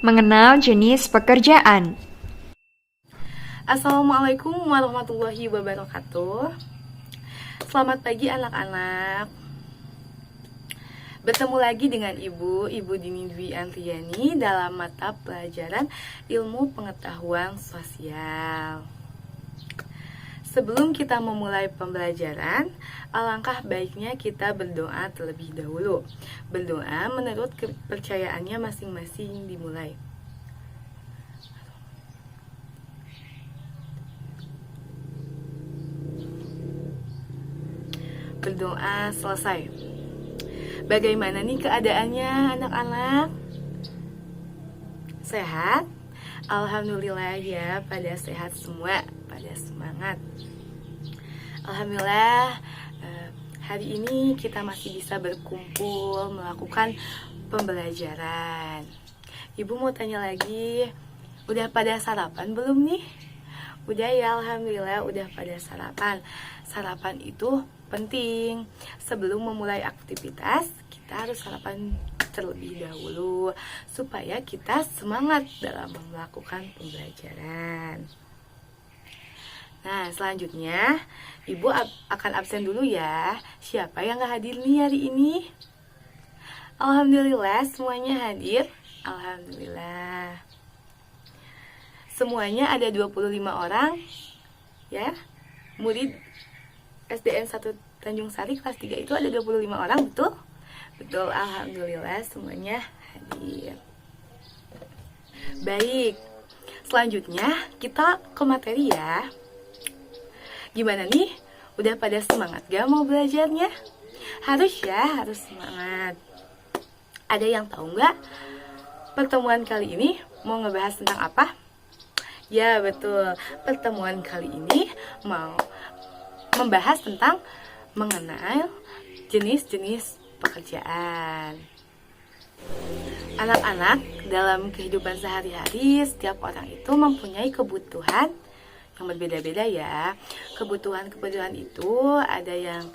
Mengenal jenis pekerjaan. Assalamualaikum warahmatullahi wabarakatuh. Selamat pagi anak-anak. Bertemu lagi dengan Ibu Dini Dwi Antriani dalam mata pelajaran Ilmu Pengetahuan Sosial. Sebelum kita memulai pembelajaran, alangkah baiknya kita berdoa terlebih dahulu. Berdoa menurut kepercayaannya masing-masing dimulai. Berdoa selesai. Bagaimana nih keadaannya anak-anak? Sehat? Alhamdulillah ya, pada sehat semua, pada semangat. Alhamdulillah hari ini kita masih bisa berkumpul melakukan pembelajaran. Ibu mau tanya lagi, udah pada sarapan belum nih? Udah ya, alhamdulillah udah pada sarapan. Sarapan itu penting. Sebelum memulai aktivitas, kita harus sarapan terlebih dahulu supaya kita semangat dalam melakukan pembelajaran. Nah, selanjutnya Ibu akan absen dulu ya. Siapa yang gak hadir nih hari ini? Alhamdulillah semuanya hadir. Alhamdulillah. Semuanya ada 25 orang ya. Murid SDN 1 Tanjung Sari kelas 3 itu ada 25 orang, betul? Betul, alhamdulillah semuanya hadir. Baik, selanjutnya kita ke materi ya. Gimana nih? Udah pada semangat gak mau belajarnya? Harus ya, harus semangat. Ada yang tahu gak pertemuan kali ini mau ngebahas tentang apa? Ya betul, pertemuan kali ini mau membahas tentang mengenal jenis-jenis pekerjaan. Anak-anak, dalam kehidupan sehari-hari setiap orang itu mempunyai kebutuhan yang berbeda-beda ya. Kebutuhan-kebutuhan itu ada yang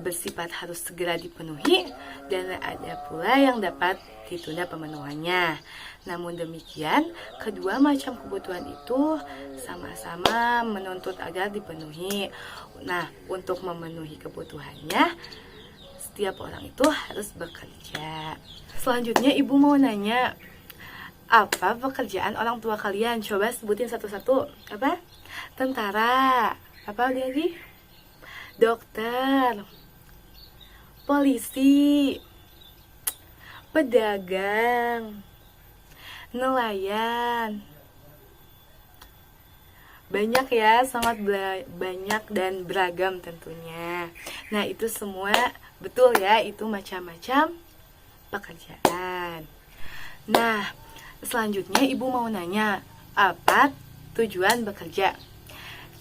bersifat harus segera dipenuhi dan ada pula yang dapat ditunda pemenuhannya. Namun demikian, kedua macam kebutuhan itu sama-sama menuntut agar dipenuhi. Nah, untuk memenuhi kebutuhannya, setiap orang itu harus bekerja. Selanjutnya, Ibu mau nanya, apa pekerjaan orang tua kalian? Coba sebutin satu-satu. Apa? Tentara. Apa lagi? Dokter. Polisi. Pedagang. Nelayan. Banyak ya, sangat banyak dan beragam tentunya. Nah, itu semua betul ya, itu macam-macam pekerjaan. Nah, selanjutnya Ibu mau nanya, apa tujuan bekerja?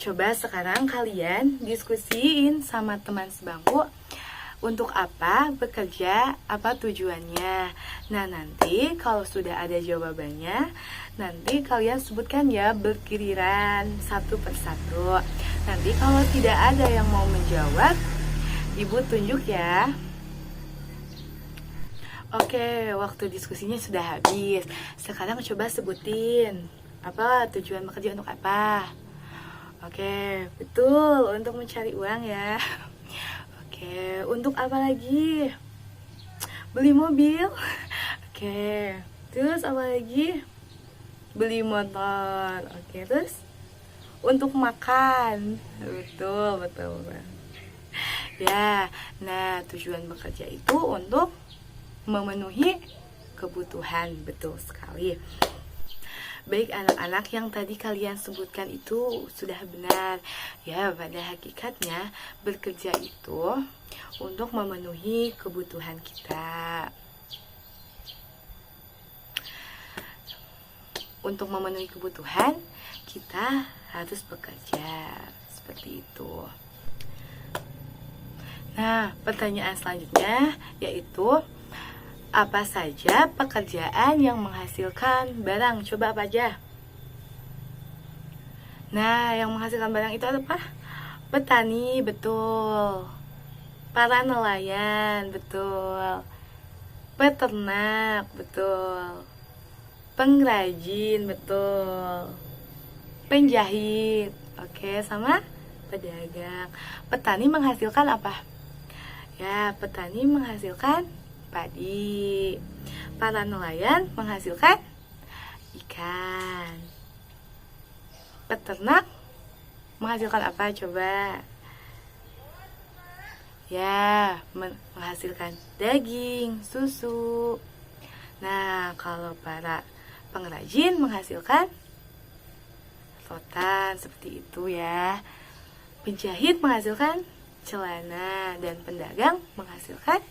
Coba sekarang kalian diskusiin sama teman sebangku. Untuk apa bekerja, apa tujuannya. Nah, nanti kalau sudah ada jawabannya, nanti kalian sebutkan ya bergiliran satu persatu. Nanti kalau tidak ada yang mau menjawab, Ibu tunjuk ya. Oke, waktu diskusinya sudah habis. Sekarang coba sebutin, apa tujuan bekerja untuk apa? Oke, betul, untuk mencari uang ya. Oke, untuk apa lagi? Beli mobil. Oke, terus apa lagi? Beli motor. Oke, terus untuk makan. Betul. Ya, nah tujuan bekerja itu untuk memenuhi kebutuhan. Betul sekali. Baik anak-anak, yang tadi kalian sebutkan itu sudah benar. Ya, pada hakikatnya bekerja itu untuk memenuhi kebutuhan kita. Untuk memenuhi kebutuhan, kita harus bekerja. Seperti itu. Nah, pertanyaan selanjutnya yaitu, apa saja pekerjaan yang menghasilkan barang? Coba apa aja? Nah, yang menghasilkan barang itu apa? Petani, betul. Para nelayan, betul. Peternak, betul. Pengrajin, betul. Penjahit, oke, sama pedagang. Petani menghasilkan apa? Ya, petani menghasilkan padi. Para nelayan menghasilkan ikan. Peternak menghasilkan apa coba? Ya, menghasilkan daging, susu. Nah, kalau para pengrajin menghasilkan rotan, seperti itu ya. Penjahit menghasilkan celana, dan pedagang menghasilkan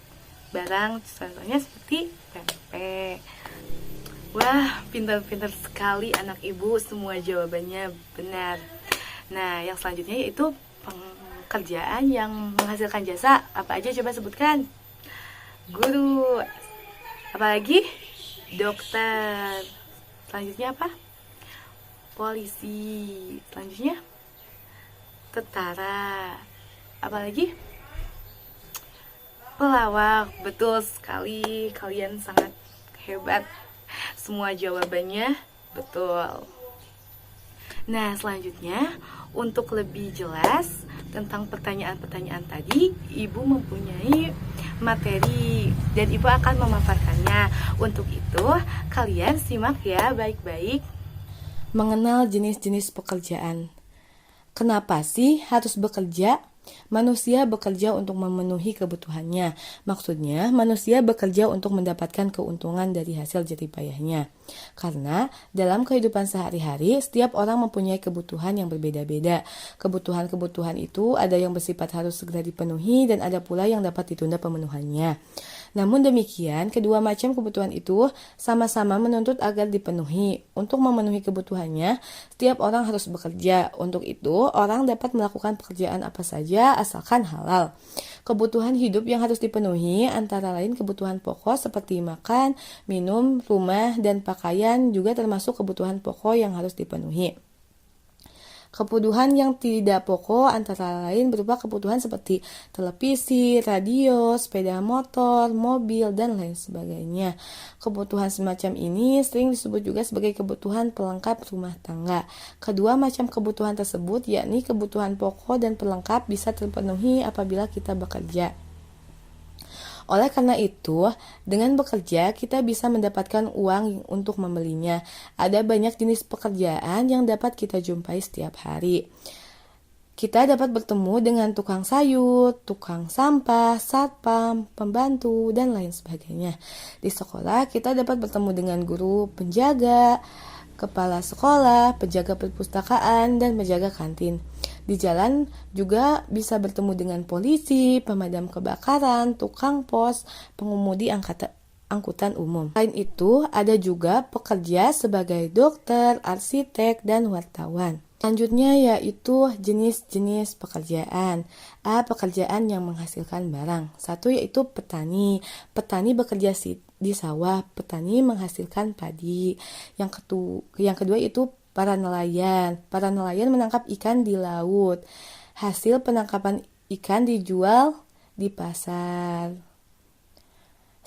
barang, contohnya seperti pempek. Wah, pintar-pintar sekali anak ibu, semua jawabannya benar. Nah, yang selanjutnya yaitu pekerjaan yang menghasilkan jasa. Apa aja coba sebutkan? Guru. Apalagi? Dokter. Selanjutnya apa? Polisi. Selanjutnya? Tentara. Apalagi? Pelawak. Betul sekali, kalian sangat hebat. Semua jawabannya betul. Nah, selanjutnya untuk lebih jelas tentang pertanyaan-pertanyaan tadi, Ibu mempunyai materi dan Ibu akan memaparkannya. Untuk itu, kalian simak ya baik-baik. Mengenal jenis-jenis pekerjaan. Kenapa sih harus bekerja? Manusia bekerja untuk memenuhi kebutuhannya. Maksudnya, manusia bekerja untuk mendapatkan keuntungan dari hasil jerih payahnya. Karena dalam kehidupan sehari-hari, setiap orang mempunyai kebutuhan yang berbeda-beda. Kebutuhan-kebutuhan itu ada yang bersifat harus segera dipenuhi dan ada pula yang dapat ditunda pemenuhannya. Namun demikian, kedua macam kebutuhan itu sama-sama menuntut agar dipenuhi. Untuk memenuhi kebutuhannya, setiap orang harus bekerja. Untuk itu, orang dapat melakukan pekerjaan apa saja asalkan halal. Kebutuhan hidup yang harus dipenuhi antara lain kebutuhan pokok seperti makan, minum, rumah, dan pakaian juga termasuk kebutuhan pokok yang harus dipenuhi. Kebutuhan yang tidak pokok antara lain berupa kebutuhan seperti televisi, radio, sepeda motor, mobil, dan lain sebagainya. Kebutuhan semacam ini sering disebut juga sebagai kebutuhan pelengkap rumah tangga. Kedua macam kebutuhan tersebut, yakni kebutuhan pokok dan pelengkap, bisa terpenuhi apabila kita bekerja. Oleh karena itu, dengan bekerja kita bisa mendapatkan uang untuk membelinya. Ada banyak jenis pekerjaan yang dapat kita jumpai setiap hari. Kita dapat bertemu dengan tukang sayur, tukang sampah, satpam, pembantu, dan lain sebagainya. Di sekolah kita dapat bertemu dengan guru, penjaga, kepala sekolah, penjaga perpustakaan, dan penjaga kantin. Di jalan juga bisa bertemu dengan polisi, pemadam kebakaran, tukang pos, pengemudi angkutan umum. Selain itu, ada juga pekerja sebagai dokter, arsitek, dan wartawan. Selanjutnya yaitu jenis-jenis pekerjaan. A. Pekerjaan yang menghasilkan barang. Satu yaitu petani. Petani bekerja di sawah. Petani menghasilkan padi. Yang kedua yaitu para nelayan. Para nelayan menangkap ikan di laut. Hasil penangkapan ikan dijual di pasar.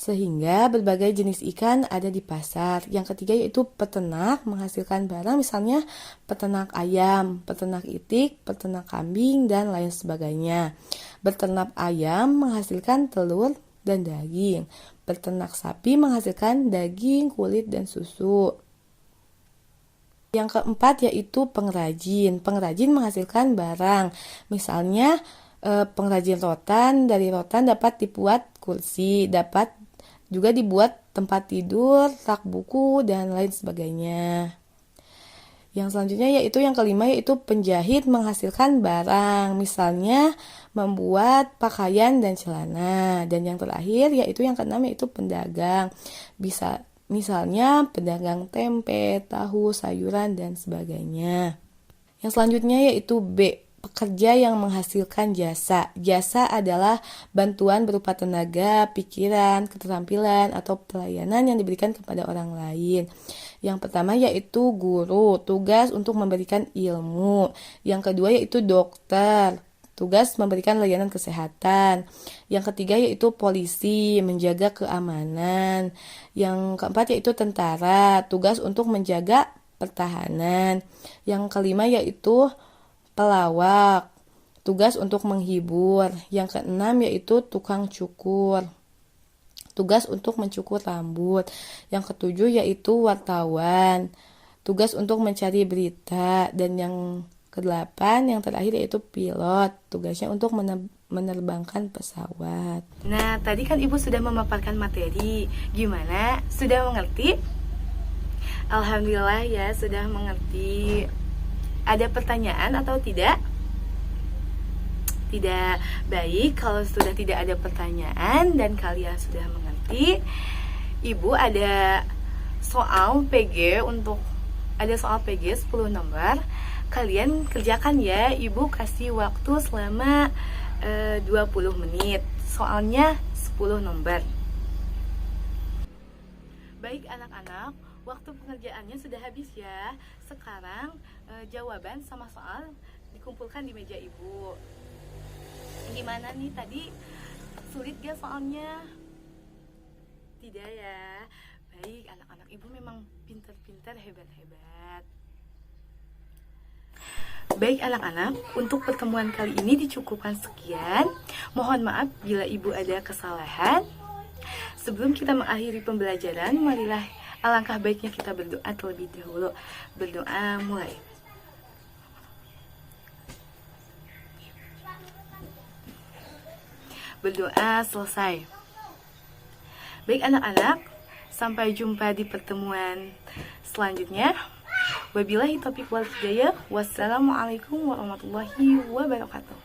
Sehingga berbagai jenis ikan ada di pasar. Yang ketiga yaitu peternak menghasilkan barang, misalnya peternak ayam, peternak itik, peternak kambing, dan lain sebagainya. Beternak ayam menghasilkan telur dan daging. Beternak sapi menghasilkan daging, kulit, dan susu. Yang keempat yaitu pengrajin. Pengrajin menghasilkan barang. Misalnya pengrajin rotan, dari rotan dapat dibuat kursi, dapat juga dibuat tempat tidur, rak buku, dan lain sebagainya. Yang selanjutnya yaitu yang kelima yaitu penjahit menghasilkan barang. Misalnya membuat pakaian dan celana. Dan yang terakhir yaitu yang keenam yaitu pedagang. Bisa misalnya pedagang tempe, tahu, sayuran, dan sebagainya. Yang selanjutnya yaitu B. pekerja yang menghasilkan jasa. Jasa adalah bantuan berupa tenaga, pikiran, keterampilan, atau pelayanan yang diberikan kepada orang lain. Yang pertama yaitu guru, tugas untuk memberikan ilmu. Yang kedua yaitu dokter, tugas memberikan layanan kesehatan. Yang ketiga yaitu polisi, menjaga keamanan. Yang keempat yaitu tentara, tugas untuk menjaga pertahanan. Yang kelima yaitu pelawak, tugas untuk menghibur. Yang keenam yaitu tukang cukur, tugas untuk mencukur rambut. Yang ketujuh yaitu wartawan, tugas untuk mencari berita. Dan yang kedelapan, yang terakhir yaitu pilot, tugasnya untuk menerbangkan pesawat. Nah, tadi kan Ibu sudah memaparkan materi. Gimana? Sudah mengerti? Alhamdulillah ya, sudah mengerti. Ada pertanyaan atau tidak? Tidak. Baik, kalau sudah tidak ada pertanyaan dan kalian sudah mengerti, Ibu ada soal PG ada soal PG 10 nomor. Kalian kerjakan ya. Ibu kasih waktu selama 20 menit. Soalnya 10 nomor. Baik anak-anak, waktu pengerjaannya sudah habis ya. Sekarang jawaban sama soal dikumpulkan di meja Ibu. Gimana nih tadi? Sulit gak soalnya? Tidak ya. Baik, anak-anak Ibu memang pintar-pintar, hebat-hebat. Baik anak-anak, untuk pertemuan kali ini dicukupkan sekian. Mohon maaf bila Ibu ada kesalahan. Sebelum kita mengakhiri pembelajaran, marilah alangkah baiknya kita berdoa terlebih dahulu. Berdoa mulai. Berdoa selesai. Baik anak-anak, sampai jumpa di pertemuan selanjutnya. Wabillahi taufiq wal hidayah. Wassalamualaikum warahmatullahi wabarakatuh.